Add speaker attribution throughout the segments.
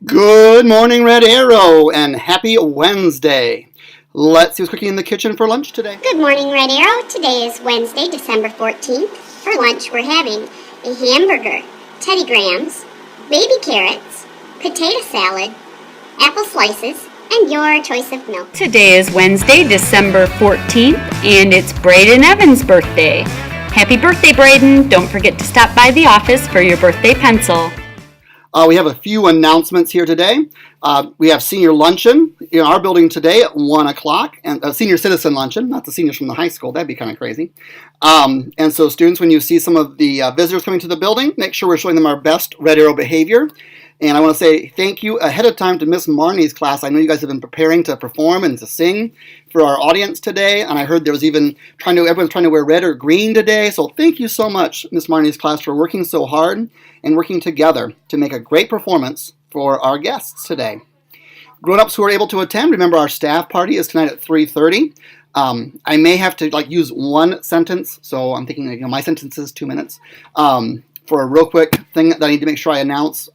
Speaker 1: Good morning, Red Arrow, and happy Wednesday. Let's see what's cooking in the kitchen for lunch today.
Speaker 2: Good morning, Red Arrow. Today is Wednesday, December 14th. For lunch, we're having a hamburger, Teddy Grahams, baby carrots, potato salad, apple slices, and your choice of milk.
Speaker 3: Today is Wednesday, December 14th, and it's Braden Evans' birthday. Happy birthday, Braden! Don't forget to stop by the office for your birthday pencil.
Speaker 1: We have a few announcements here today. We have senior luncheon in our building today at 1 o'clock, and a senior citizen luncheon, not the seniors from the high school. That'd be kind of crazy. And so students, when you see some of the visitors coming to the building, make sure we're showing them our best Red Arrow behavior. And I want to say thank you ahead of time to Miss Marnie's class. I know you guys have been preparing to perform and to sing for our audience today, and I heard there was even everyone's trying to wear red or green today. So thank you so much, Miss Marnie's class, for working so hard and working together to make a great performance for our guests today. Grown-ups who are able to attend, remember our staff party is tonight at 3:30. I may have to use one sentence, so I'm thinking my sentence is 2 minutes. For a real quick thing that I need to make sure I announce.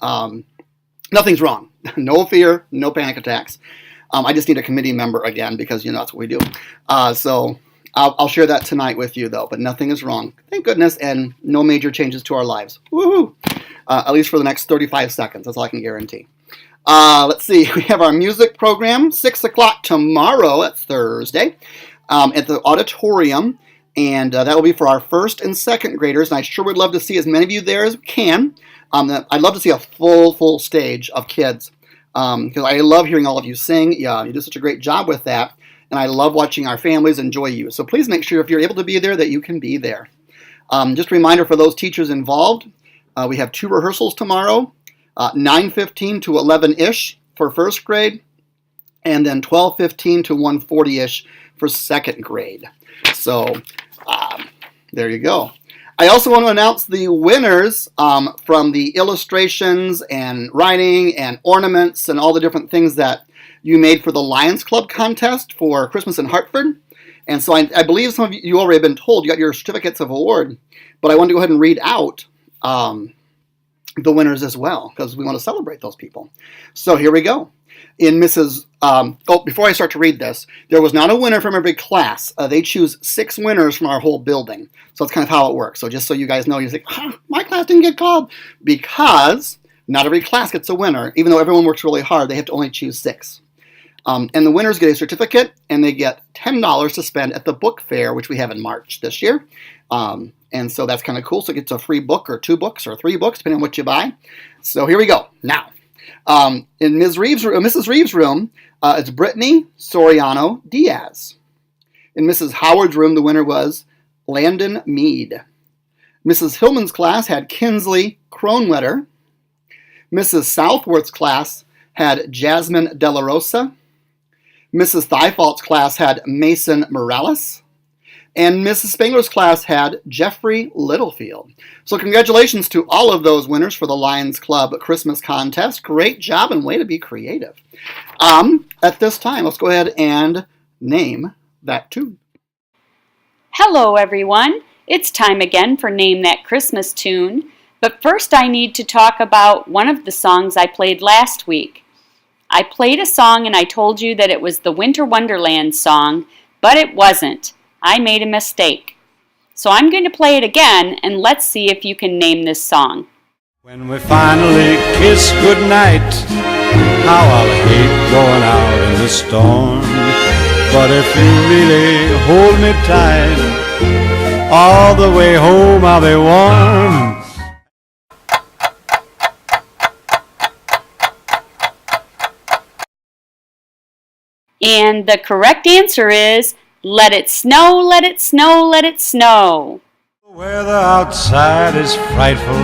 Speaker 1: Nothing's wrong. No fear, no panic attacks. I just need a committee member again because that's what we do. So I'll share that tonight with you though, but nothing is wrong. Thank goodness, and no major changes to our lives. Woohoo! At least for the next 35 seconds. That's all I can guarantee. Let's see. We have our music program, 6 o'clock tomorrow, that's Thursday, at the auditorium. And that will be for our first and second graders. And I sure would love to see as many of you there as we can. I'd love to see a full stage of kids. Because I love hearing all of you sing. Yeah, you do such a great job with that. And I love watching our families enjoy you. So please make sure if you're able to be there that you can be there. Just a reminder for those teachers involved. We have 2 rehearsals tomorrow. 9:15 to 11-ish for first grade. And then 12:15 to 1:40-ish for second grade. So there you go. I also want to announce the winners from the illustrations and writing and ornaments and all the different things that you made for the Lions Club contest for Christmas in Hartford. And so I believe some of you already have been told you got your certificates of award, but I want to go ahead and read out the winners as well because we want to celebrate those people. So here we go. In before I start to read this, there was not a winner from every class. They choose 6 winners from our whole building. So that's kind of how it works. So just so you guys know, you think, my class didn't get called. Because not every class gets a winner. Even though everyone works really hard, they have to only choose 6. And the winners get a certificate, and they get $10 to spend at the book fair, which we have in March this year. And so that's kind of cool. So it gets a free book or 2 books or 3 books, depending on what you buy. So here we go. Now. In Mrs. Reeves' room, it's Brittany Soriano Diaz. In Mrs. Howard's room, the winner was Landon Mead. Mrs. Hillman's class had Kinsley Kronwetter. Mrs. Southworth's class had Jasmine De La Rosa. Mrs. Thifault's class had Mason Morales. And Mrs. Spangler's class had Jeffrey Littlefield. So congratulations to all of those winners for the Lions Club Christmas contest. Great job and way to be creative. At this time, let's go ahead and name that tune.
Speaker 3: Hello, everyone. It's time again for Name That Christmas Tune. But first I need to talk about one of the songs I played last week. I played a song and I told you that it was the Winter Wonderland song, but it wasn't. I made a mistake. So I'm going to play it again, and let's see if you can name this song.
Speaker 4: When we finally kiss goodnight, how I'll hate going out in the storm. But if you really hold me tight, all the way home I'll be warm.
Speaker 3: And the correct answer is Let It Snow, Let It Snow, Let It Snow.
Speaker 4: The weather outside is frightful,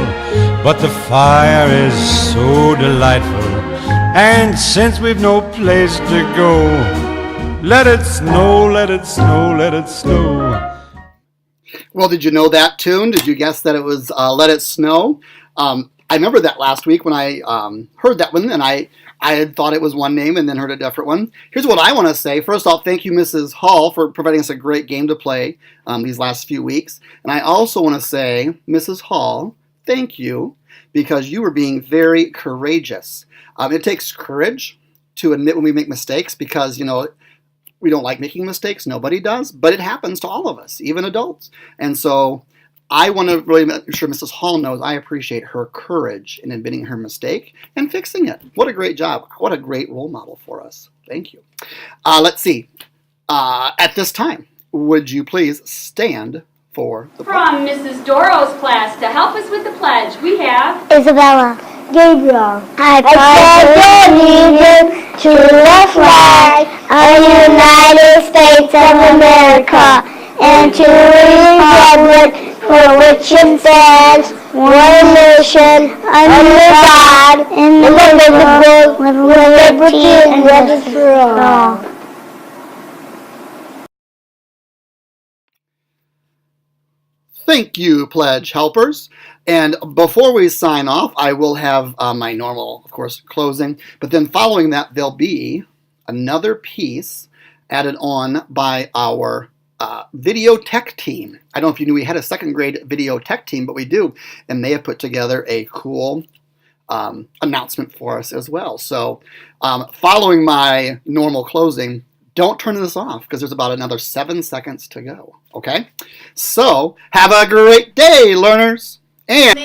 Speaker 4: but the fire is so delightful. And since we've no place to go, let it snow, let it snow, let it snow.
Speaker 1: Well, did you know that tune? Did you guess that it was Let It Snow? I remember that last week when I heard that one, and I had thought it was one name and then heard a different one. Here's what I want to say. First off, thank you, Mrs. Hall, for providing us a great game to play these last few weeks. And I also want to say, Mrs. Hall, thank you because you were being very courageous. It takes courage to admit when we make mistakes because, we don't like making mistakes. Nobody does. But it happens to all of us, even adults. And so I want to really make sure Mrs. Hall knows I appreciate her courage in admitting her mistake and fixing it. What a great job. What a great role model for us. Thank you. Let's see. At this time, would you please stand for the pledge?
Speaker 3: From Mrs. Doro's class to help us with the pledge, we have
Speaker 5: Isabella. Gabriel. I pledge allegiance to the flag of the United States of America and to the republic for which it stands, one nation, under God, indivisible, with liberty and justice for all.
Speaker 1: Thank you, pledge helpers. And before we sign off, I will have my normal, of course, closing. But then following that, there'll be another piece added on by our video tech team. I don't know if you knew we had a second grade video tech team, but we do. And they have put together a cool announcement for us as well. So following my normal closing, don't turn this off because there's about another 7 seconds to go. Okay? So, have a great day, learners. And